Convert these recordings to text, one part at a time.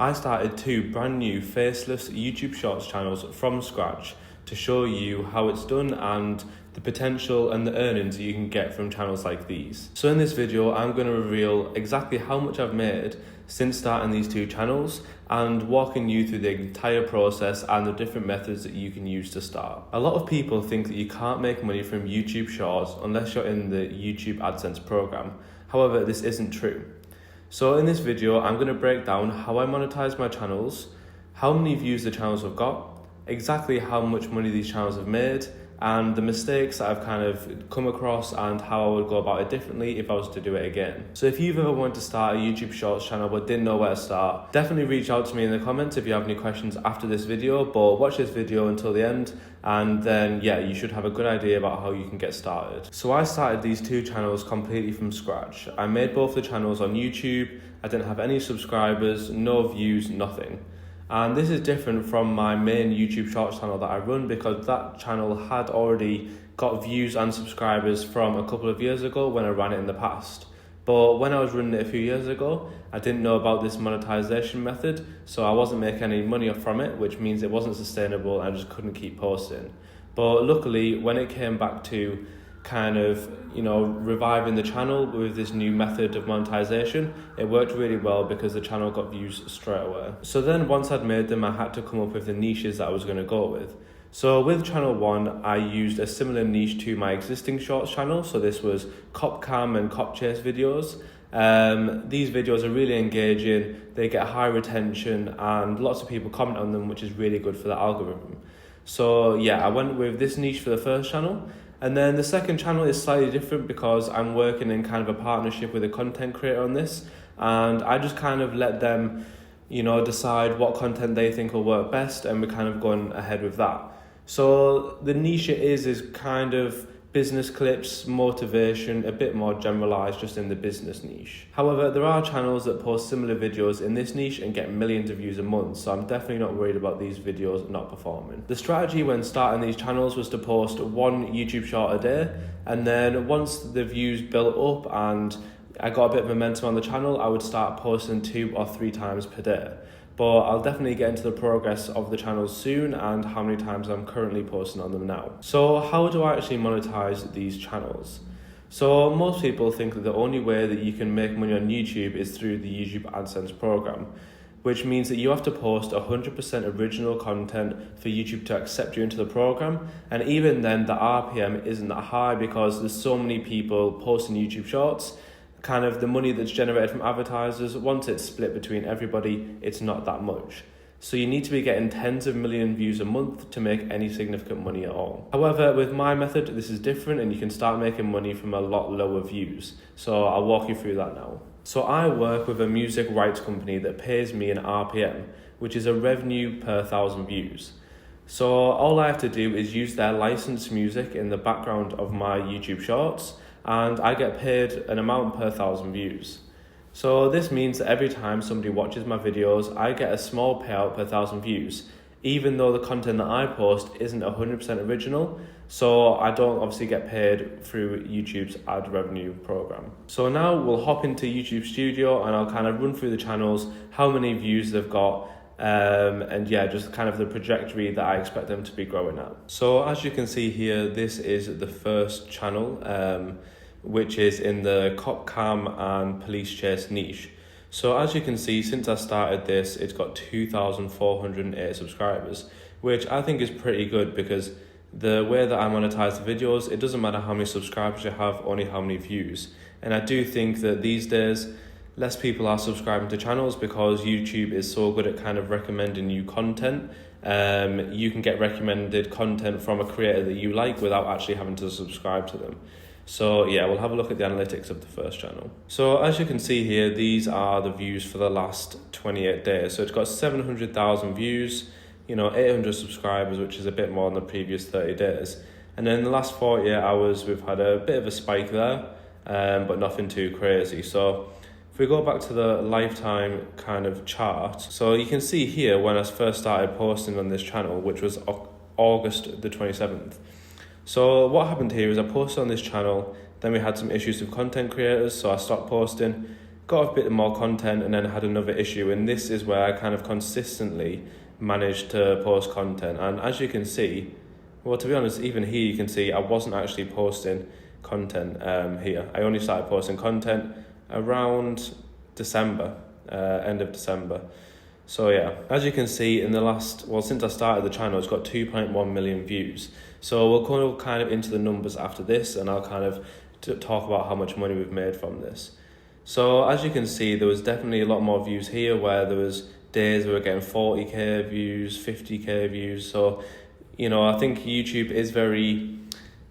I started 2 brand new Faceless YouTube Shorts channels from scratch to show you how it's done and the potential and the earnings that you can get from channels like these. So in this video, I'm going to reveal exactly how much I've made since starting these 2 channels and walking you through the entire process and the different methods that you can use to start. A lot of people think that you can't make money from YouTube Shorts unless you're in the YouTube AdSense program. However, this isn't true. So in this video, I'm going to break down how I monetize my channels, how many views the channels have got, exactly how much money these channels have made, and the mistakes that I've kind of come across and how I would go about it differently if I was to do it again. So if you've ever wanted to start a YouTube Shorts channel but didn't know where to start, definitely reach out to me in the comments if you have any questions after this video, but watch this video until the end and then you should have a good idea about how you can get started. So I started these 2 channels completely from scratch. I made both the channels on YouTube. I didn't have any subscribers, no views, nothing. And this is different from my main YouTube Shorts channel that I run because that channel had already got views and subscribers from a couple of years ago when I ran it in the past. But when I was running it a few years ago, I didn't know about this monetization method, so I wasn't making any money from it, which means it wasn't sustainable and I just couldn't keep posting. But luckily, when it came back to kind of, reviving the channel with this new method of monetization, it worked really well because the channel got views straight away. So then once I'd made them, I had to come up with the niches that I was going to go with. So with channel 1, I used a similar niche to my existing shorts channel. So this was cop cam and cop chase videos. These videos are really engaging, they get high retention and lots of people comment on them, which is really good for the algorithm. So I went with this niche for the first channel. And then the second channel is slightly different because I'm working in kind of a partnership with a content creator on this. And I just kind of let them, decide what content they think will work best. And we're kind of going ahead with that. So the niche it is kind of business clips, motivation, a bit more generalized just in the business niche. However, there are channels that post similar videos in this niche and get millions of views a month, so I'm definitely not worried about these videos not performing. The strategy when starting these channels was to post 1 YouTube short a day, and then once the views built up and I got a bit of momentum on the channel, I would start posting 2 or 3 times per day. But I'll definitely get into the progress of the channels soon and how many times I'm currently posting on them now. So how do I actually monetize these channels? So most people think that the only way that you can make money on YouTube is through the YouTube AdSense program, which means that you have to post 100% original content for YouTube to accept you into the program. And even then, the RPM isn't that high because there's so many people posting YouTube Shorts. Kind of the money that's generated from advertisers, once it's split between everybody, it's not that much. So you need to be getting tens of million views a month to make any significant money at all. However, with my method, this is different and you can start making money from a lot lower views. So I'll walk you through that now. So I work with a music rights company that pays me an RPM, which is a revenue per 1,000 views. So all I have to do is use their licensed music in the background of my YouTube Shorts, and I get paid an amount per 1,000 views. So this means that every time somebody watches my videos, I get a small payout per 1,000 views, even though the content that I post isn't 100% original, so I don't obviously get paid through YouTube's ad revenue program. So now we'll hop into YouTube Studio and I'll kind of run through the channels, how many views they've got, and just kind of the trajectory that I expect them to be growing at. So as you can see here, this is the first channel, which is in the cop cam and police chase niche. So as you can see, since I started this, it's got 2,408 subscribers, which I think is pretty good because the way that I monetize the videos, it doesn't matter how many subscribers you have, only how many views. And I do think that these days, less people are subscribing to channels because YouTube is so good at kind of recommending new content. You can get recommended content from a creator that you like without actually having to subscribe to them. So we'll have a look at the analytics of the first channel. So as you can see here, these are the views for the last 28 days. So it's got 700,000 views, 800 subscribers, which is a bit more than the previous 30 days. And then in the last 48 hours, we've had a bit of a spike there, but nothing too crazy. So if we go back to the lifetime kind of chart, so you can see here when I first started posting on this channel, which was August the 27th. So what happened here is I posted on this channel, then we had some issues with content creators, so I stopped posting. got a bit more content and then had another issue, and this is where I kind of consistently managed to post content. And as you can see, well, to be honest, even here you can see I wasn't actually posting content here. I only started posting content around December, end of December. So yeah, as you can see in the last, well, since I started the channel, it's got 2.1 million views. So we'll go kind of into the numbers after this, and I'll kind of talk about how much money we've made from this. So as you can see, there was definitely a lot more views here, where there was days we were getting 40k views, 50k views. So, you know, I think YouTube is very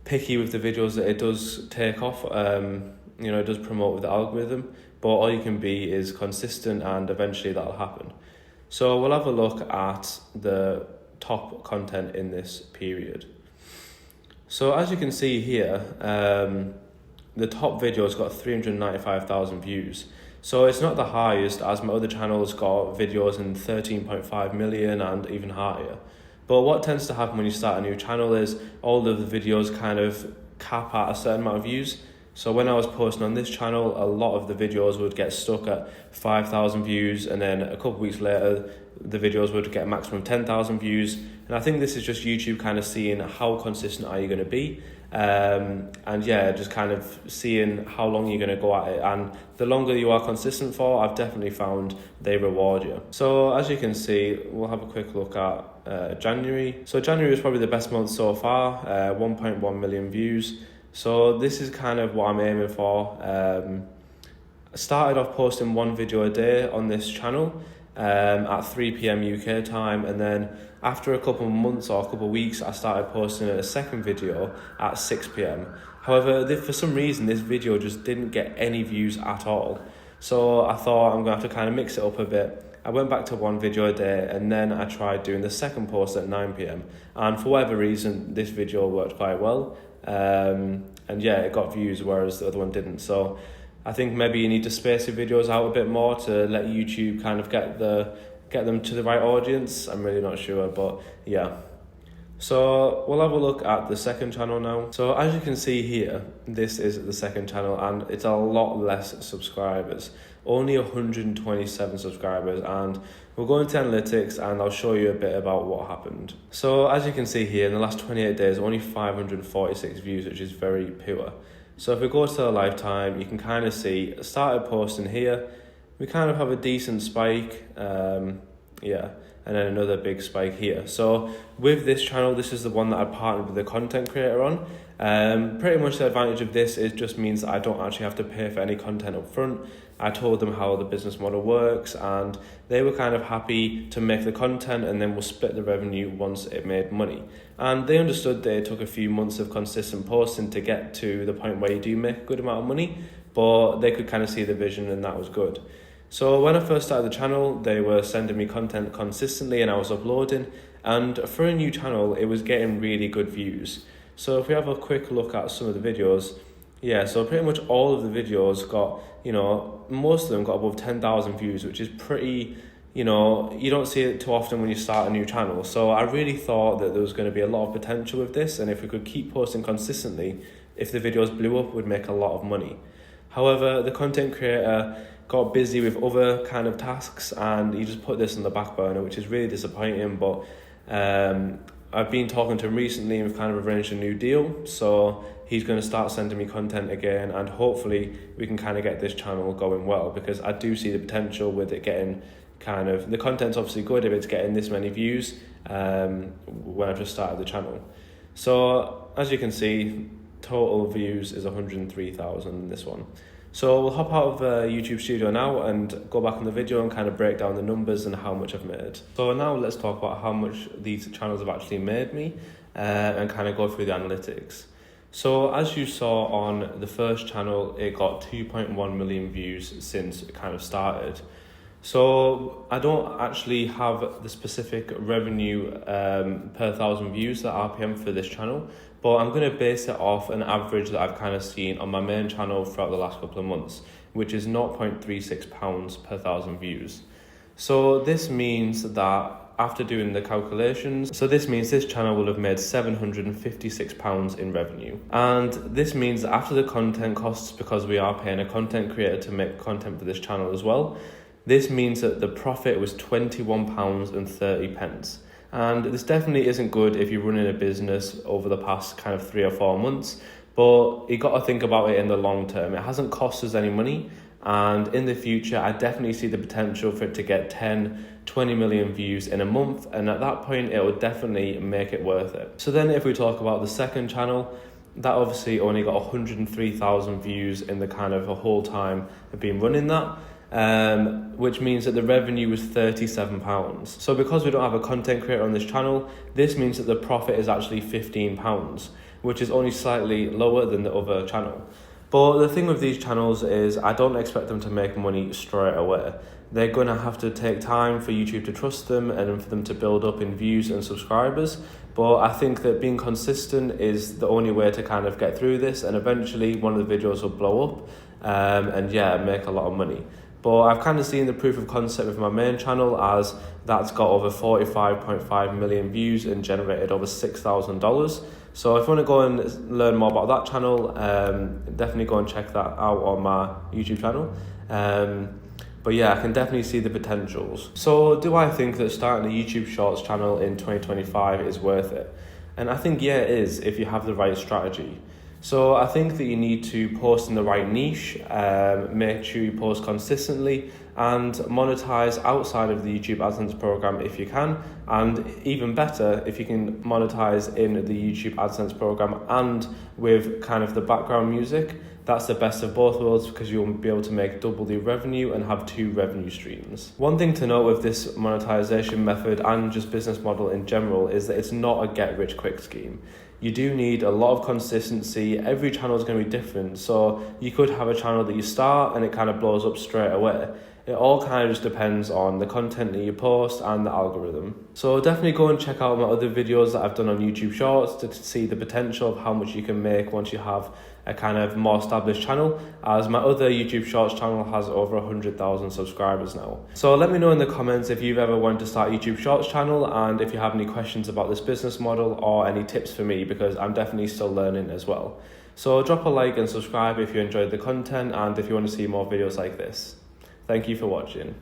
picky with the videos that it does take off. You know, it does promote with the algorithm, but all you can be is consistent, and eventually that'll happen. So we'll have a look at the top content in this period. So as you can see here, the top video's got 395,000 views. So it's not the highest, as my other channels got videos in 13.5 million and even higher. But what tends to happen when you start a new channel is all of the videos kind of cap at a certain amount of views. So when I was posting on this channel, a lot of the videos would get stuck at 5,000 views, and then a couple of weeks later, the videos would get a maximum of 10,000 views. And I think this is just YouTube kind of seeing how consistent are you going to be. And yeah, just kind of seeing how long you're going to go at it. And the longer you are consistent for, I've definitely found they reward you. So as you can see, we'll have a quick look at January. So January was probably the best month so far, 1.1 million views. So this is kind of what I'm aiming for. I started off posting one video a day on this channel at 3 p.m. UK time, and then after a couple of months or a couple of weeks, I started posting a second video at 6 p.m. However, for some reason, this video just didn't get any views at all. So I thought I'm going to have to kind of mix it up a bit. I went back to one video a day, and then I tried doing the second post at 9 p.m. And for whatever reason, this video worked quite well. And yeah, it got views, whereas the other one didn't. So I think maybe you need to space your videos out a bit more to let YouTube kind of get them to the right audience. I'm really not sure, but yeah. So we'll have a look at the second channel now. So as you can see here, this is the second channel, and it's a lot less subscribers. Only 127 subscribers, and we'll go into analytics and I'll show you a bit about what happened. So as you can see here, in the last 28 days, only 546 views, which is very poor. So if we go to the lifetime, you can kind of see, I started posting here, we kind of have a decent spike, yeah, and then another big spike here. So with this channel, this is the one that I partnered with the content creator on. Pretty much the advantage of this is just means that I don't actually have to pay for any content up front. I told them how the business model works, and they were kind of happy to make the content, and then we'll split the revenue once it made money. And they understood that it took a few months of consistent posting to get to the point where you do make a good amount of money, but they could kind of see the vision, and that was good. So when I first started the channel, they were sending me content consistently, and I was uploading, and for a new channel, it was getting really good views. So if we have a quick look at some of the videos, yeah, so pretty much all of the videos got, you know, most of them got above 10,000 views, which is pretty, you know, you don't see it too often when you start a new channel. So I really thought that there was going to be a lot of potential with this, and if we could keep posting consistently, if the videos blew up, we'd make a lot of money. However, the content creator got busy with other kind of tasks, and he just put this on the back burner, which is really disappointing. But I've been talking to him recently, and we've kind of arranged a new deal. So he's going to start sending me content again, and hopefully we can kind of get this channel going well, because I do see the potential with it getting kind of, the content's obviously good if it's getting this many views when I just started the channel. So as you can see, total views is 103,000 in this one. So we'll hop out of YouTube Studio now and go back on the video and kind of break down the numbers and how much I've made. So now let's talk about how much these channels have actually made me and kind of go through the analytics. So as you saw on the first channel, it got 2.1 million views since it kind of started. So I don't actually have the specific revenue per thousand views, the RPM for this channel, but I'm going to base it off an average that I've kind of seen on my main channel throughout the last couple of months, which is £0.36 per thousand views. So this means that after doing the calculations. So this means this channel will have made £756 in revenue. And this means that after the content costs, because we are paying a content creator to make content for this channel as well, this means that the profit was £21.30. And this definitely isn't good if you're running a business over the past kind of 3 or 4 months, but you got to think about it in the long term. It hasn't cost us any money, and in the future I definitely see the potential for it to get 10-20 million views in a month, and at that point it would definitely make it worth it. So then if we talk about the second channel, that obviously only got 103,000 views in the kind of a whole time of been running that, which means that the revenue was £37. So because we don't have a content creator on this channel, this means that the profit is actually £15, which is only slightly lower than the other channel. But the thing with these channels is I don't expect them to make money straight away. They're going to have to take time for YouTube to trust them and for them to build up in views and subscribers. But I think that being consistent is the only way to kind of get through this, and eventually one of the videos will blow up and make a lot of money. But I've kind of seen the proof of concept with my main channel, as that's got over 45.5 million views and generated over $6,000. So if you want to go and learn more about that channel, definitely go and check that out on my YouTube channel. But yeah, I can definitely see the potentials. So do I think that starting a YouTube Shorts channel in 2025 is worth it? And I think, yeah, it is, if you have the right strategy. So I think that you need to post in the right niche, make sure you post consistently, and monetize outside of the YouTube AdSense program if you can, and even better if you can monetize in the YouTube AdSense program and with kind of the background music. That's the best of both worlds, because you'll be able to make double the revenue and have 2 revenue streams. One thing to note with this monetization method and just business model in general is that it's not a get-rich-quick scheme. You do need a lot of consistency. Every channel is going to be different. So you could have a channel that you start and it kind of blows up straight away. It all kind of just depends on the content that you post and the algorithm. So definitely go and check out my other videos that I've done on YouTube Shorts to see the potential of how much you can make once you have a kind of more established channel, as my other YouTube Shorts channel has over 100,000 subscribers now. So let me know in the comments if you've ever wanted to start a YouTube Shorts channel, and if you have any questions about this business model or any tips for me, because I'm definitely still learning as well. So drop a like and subscribe if you enjoyed the content and if you want to see more videos like this. Thank you for watching.